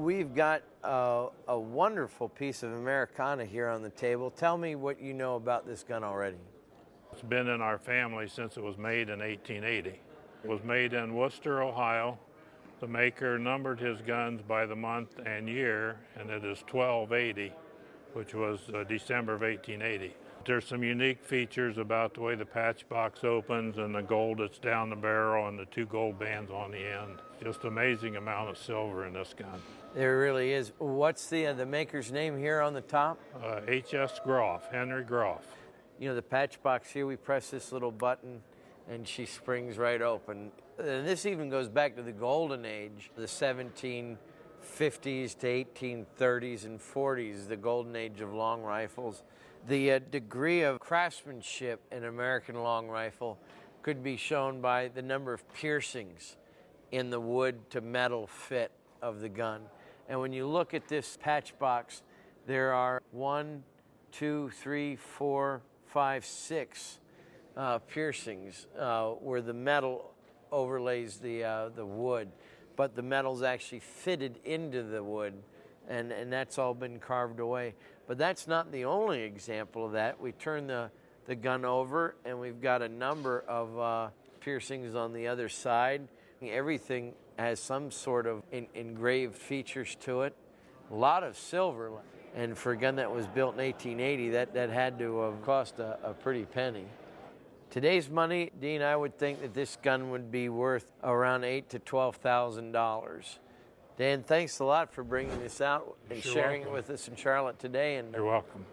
We've got a wonderful piece of Americana here on the table. Tell me what you know about this gun already. It's been in our family since it was made in 1880. It was made in Worcester, Ohio. The maker numbered his guns by the month and year, and it is 1280, which was December of 1880. There's some unique features about the way the patch box opens and the gold that's down the barrel and the two gold bands on the end. Just amazing amount of silver in this gun. There really is. What's the maker's name here on the top? H.S. Groff, Henry Groff. You know, the patch box here, we press this little button and she springs right open. And this even goes back to the golden age, the 1750s to 1830s and 40s, the golden age of long rifles. The degree of craftsmanship in American long rifle could be shown by the number of piercings in the wood to metal fit of the gun. And when you look at this patch box, there are 1, 2, 3, 4, 5, 6 piercings where the metal overlays the wood, but the metal's actually fitted into the wood, and that's all been carved away. But that's not the only example of that. We turn the gun over, and we've got a number of piercings on the other side. Everything has some sort of engraved features to it. A lot of silver, and for a gun that was built in 1880, that had to have cost a pretty penny. Today's money, Dean, I would think that this gun would be worth around $8,000 to $12,000. Dan, thanks a lot for bringing this out and sharing it with us in Charlotte today. And you're welcome.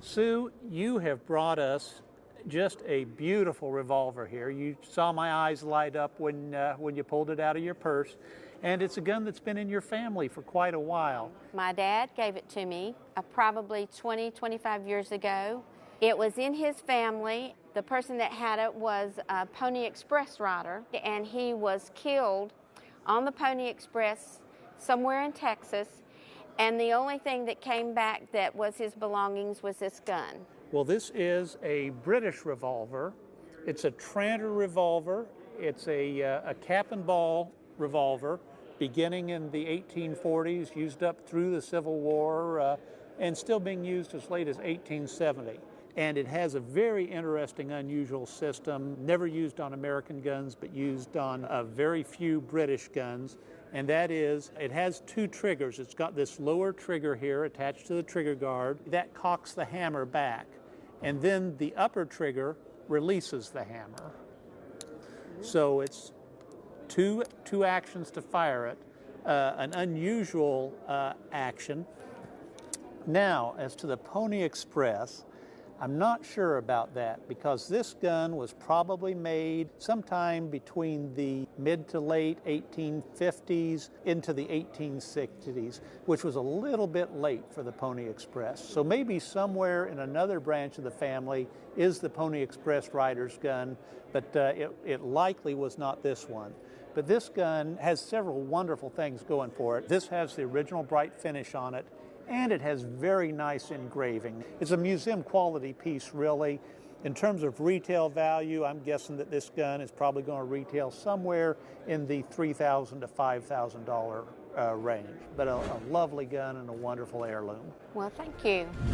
Sue, you have brought us just a beautiful revolver here. You saw my eyes light up when you pulled it out of your purse. And it's a gun that's been in your family for quite a while. My dad gave it to me probably 20, 25 years ago. It was in his family. The person that had it was a Pony Express rider, and he was killed on the Pony Express somewhere in Texas, and the only thing that came back that was his belongings was this gun. Well, this is a British revolver. It's a Tranter Revolver. It's a cap and ball revolver beginning in the 1840s, used up through the Civil War, and still being used as late as 1870. And it has a very interesting, unusual system, never used on American guns, but used on very few British guns. And that is, it has two triggers. It's got this lower trigger here attached to the trigger guard. That cocks the hammer back. And then the upper trigger releases the hammer. So it's two actions to fire it, an unusual action. Now, as to the Pony Express, I'm not sure about that because this gun was probably made sometime between the mid to late 1850s into the 1860s, which was a little bit late for the Pony Express. So maybe somewhere in another branch of the family is the Pony Express rider's gun, but it likely was not this one. But this gun has several wonderful things going for it. This has the original bright finish on it, and it has very nice engraving. It's a museum quality piece, really. In terms of retail value, I'm guessing that this gun is probably going to retail somewhere in the $3,000 to $5,000 range. But a lovely gun and a wonderful heirloom. Well, thank you.